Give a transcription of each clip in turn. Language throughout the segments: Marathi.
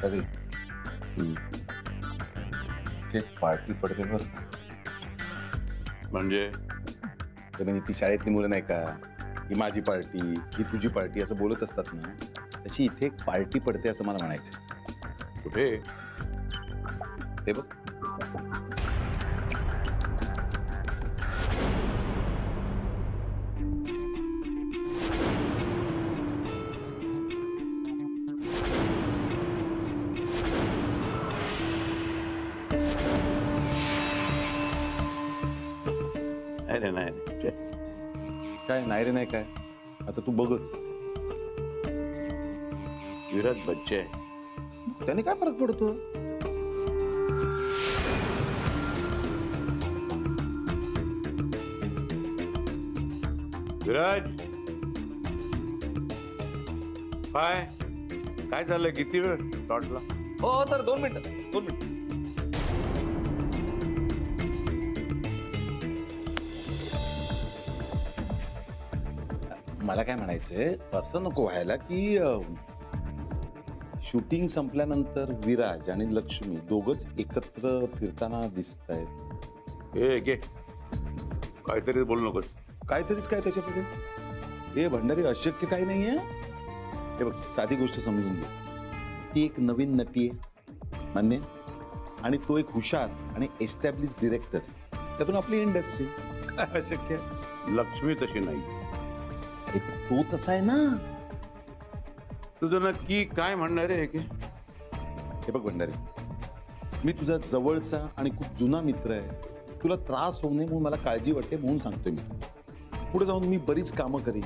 अरे ते पार्टी पडते बरं का. म्हणजे ती शाळेतली मुलं नाही का, ही माझी पार्टी, ही तुझी पार्टी असं बोलत असतात ना, तशी इथे एक पार्टी पडते असं मला म्हणायचं. कुठे? ते बघ. अरे नाही काय नाही रे नाही काय, आता तू बघच. विराज बच्चे आहे, त्याने काय फरक पडतो. विराज काय चाललंय? किती वेळ स्लॉटला? हो सर, 2 मिनिटं 2 मिनिटं. मला काय म्हणायचंय, असं नको व्हायला की शूटिंग संपल्यानंतर विराज आणि लक्ष्मी दोघच एकत्र फिरताना दिसत आहेत. घे, काहीतरी बोलू नकोस. काहीतरीच काय त्याच्यामध्ये. हे भंडारी, अशक्य काही नाहीये. हे बघ, साधी गोष्ट समजून घे. ती एक नवीन नटी आहे, मान्य, आणि तो एक हुशार आणि एस्टॅब्लिश डिरेक्टर आहे. त्यातून आपली इंडस्ट्री. काय अशक्य? लक्ष्मी तशी नाही. अरे तो तसा आहे ना. तुझं नक्की काय म्हणणार आहे? हे बघ भंडारी, मी तुझा जवळचा आणि खूप जुना मित्र आहे. तुला त्रास होऊ नये म्हणून मला काळजी वाटते म्हणून सांगतोय मी. पुढे जाऊन मी बरीच कामं करेन.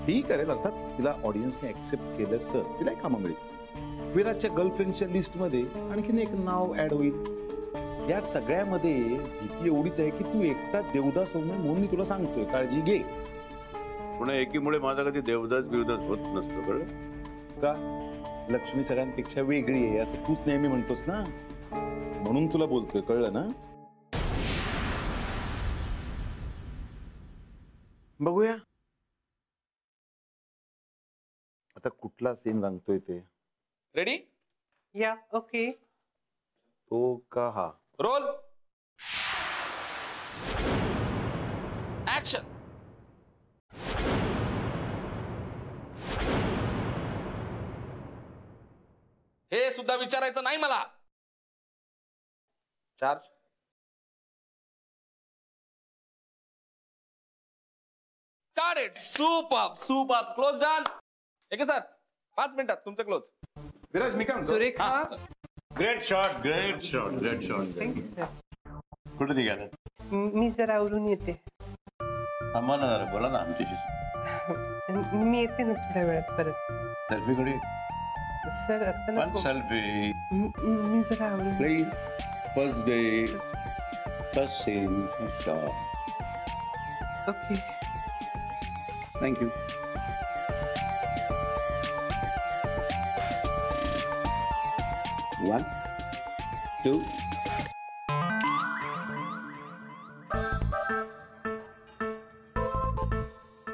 ती करेल अर्थात, तिला ऑडियन्सने ऍक्सेप्ट केलं तर तिलाही कामं मिळेल. विराजच्या गर्लफ्रेंडच्या लिस्टमध्ये आणखीन एक नाव ऍड होईल. या सगळ्यामध्ये भीती एवढीच आहे की तू एकटा देवदास होऊ नये म्हणून मी तुला सांगतोय, काळजी घे. पुन्हा एकीमुळे माझा कधी देवदास बिवदास होत नसतो, कळलं का? लक्ष्मी सगळ्यांपेक्षा वेगळी आहे असं तूच नेहमी म्हणतोस ना, म्हणून तुला बोलतोय, कळलं ना? बघूया आता कुठला सीन रंगतोय ते. रेडी? या ओके. तो का हा? Role, action. हे सुद्धा विचारायचं नाही मला. Charge. Got it. Super. Close done. Okay sir, 5 मिनिटात तुमचं क्लोज. विराज, मी काय Surekha. Great shot. Thank you sir. कुठे निघाला? मी जरा आवरून येते. थांबा ना जरा, बोला ना आमच्याशी. मी येते ना थोड्या वेळात परत. सेल्फी कडे सर आता नको. सेल्फी मी जरा आवरून. Please. First day, first scene, okay. Thank you. One, 2.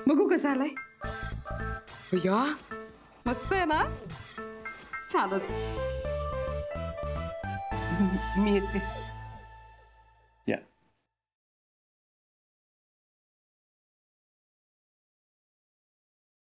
बघू कसं आलाय. या मस्त आहे ना, छानच. मी येते.